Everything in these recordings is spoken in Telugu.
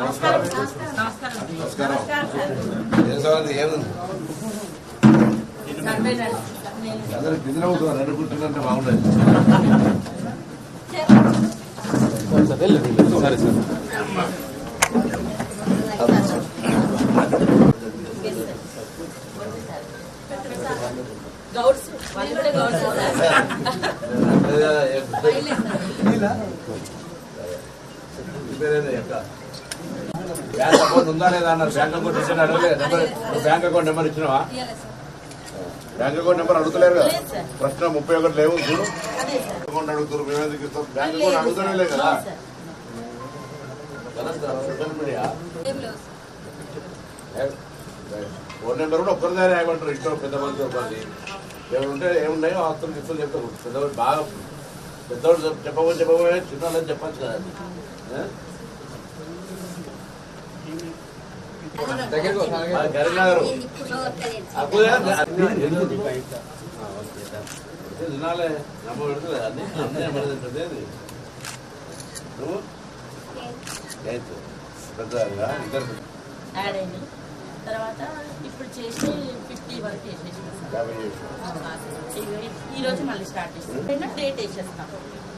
నమస్కారం. ఏముంది అందరూ బిజీ అవుతున్నారు. రెండు కూర్చుంటే బాగుండదు. సరే సార్. బ్యాంక్ అకౌంట్ ఉందా లేదా అన్నారు. బ్యాంక్ అకౌంట్ ఇచ్చిన అడగలేదు. బ్యాంక్ అకౌంట్ నెంబర్ ఇచ్చినావా? బ్యాంక్ అకౌంట్ నెంబర్ అడుగుతలేరు కదా. ప్రశ్న 31 లేవు. చూడు అకౌంట్ అడుగుతారు. మేము ఎందుకు ఇస్తాం? బ్యాంక్ అకౌంట్ అడుగుతూనే లేదు కదా. సోషల్ మీడియా ఫోన్ నెంబర్ కూడా ఒక్కరిదే రాయమంటారు. ఇంట్లో పెద్ద మంది ఒకటి ఏముంటే ఏమున్నాయో ఆస్తులు గిస్తులు చెప్తారు. పెద్దవాళ్ళు బాగా పెద్దవాళ్ళు చెప్పబోయే చిన్న వాళ్ళని చెప్పచ్చు కదా. కరీంనగర్ తినాలే నమ్మ పెడుతుంది. అన్ని పడుతుంది. నువ్వు పెద్దగా ఇద్దరు తర్వాత ఇప్పుడు చేసి 50 వరకు ఈ రోజు మళ్ళీ స్టార్ట్ చేస్తాం. డేట్ వేసేస్తాం.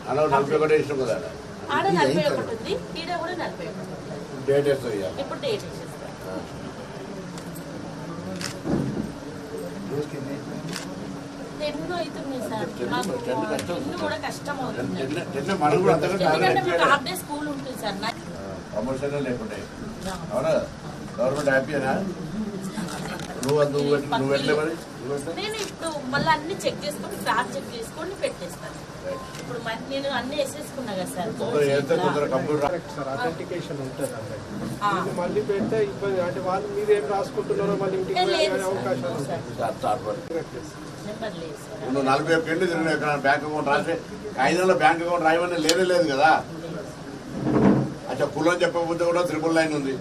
41 వేసినాం కదా. ఆడ 41 ఉంది. ఈడ కూడా 41 డేట్ వేస్తాం. ఇప్పుడు డేట్ వేసేస్తాం. ఎన్నో అవుతుంది సార్. కూడా కష్టం అవుతుంది. హాఫ్ డే స్కూల్ ఉంటుంది సార్. ప్రమోషన్ లేకుంటే అవునా? గవర్నమెంట్ హ్యాపీనా? నేను ఇప్పుడు మళ్ళీ అన్ని చెక్ చేసుకొని క్రాస్ చెక్ చేసుకొని పెట్టేస్తాను. ఇప్పుడు నేను అన్ని వేసేసుకున్నా కదా సార్. అథెంటికేషన్ ఉంటుంది అంటే మళ్ళీ పెడితే ఇబ్బంది. అంటే వాళ్ళు మీరు ఏం రాసుకుంటున్నారో మళ్ళీ ఇంటికి అవకాశాలు. నువ్వు 41 ఏళ్ళు తిరిగిన బ్యాంక్ అకౌంట్ రాసే 5 నెలల బ్యాంక్ అకౌంట్ రాయమని లేనే లేదు కదా. అచ్చా కులం చెప్పకపోతే కూడా 999 ఉంది.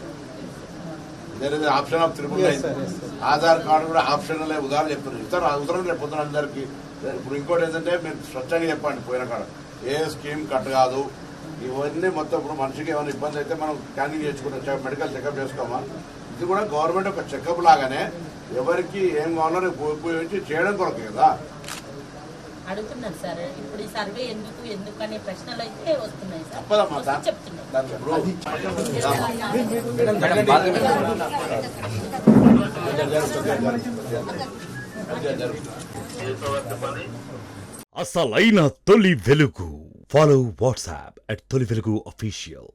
There option of 999. Aadhaar card కూడా ఆప్షనల్. ఉదాహరణ చెప్తున్నారు. ఇతర ఉదాహరణ రేపు పొద్దున అందరికీ. ఇప్పుడు ఇంకోటి ఏంటంటే మీరు స్వచ్ఛంగా చెప్పండి. పోయిన కాడ ఏ స్కీమ్ కట్ కాదు. ఇవన్నీ మొత్తం ఇప్పుడు మనిషికి ఏమైనా ఇబ్బంది అయితే మనం స్కానింగ్ చేసుకుంటాం. మెడికల్ చెకప్ చేసుకోమా. ఇది కూడా గవర్నమెంట్ ఒక చెకప్ లాగానే ఎవరికి ఏం కావాలో ఉపయోగించి చేయడం కొరకు కదా అడుగుతున్నారు సార్. ఇప్పుడు ఈ సర్వే ఎందుకు అనే ప్రశ్నలు అయితే వస్తున్నాయి సార్. అసలైన తొలి వెలుగు. ఫాలో వాట్సాప్ @తొలి వెలుగు official.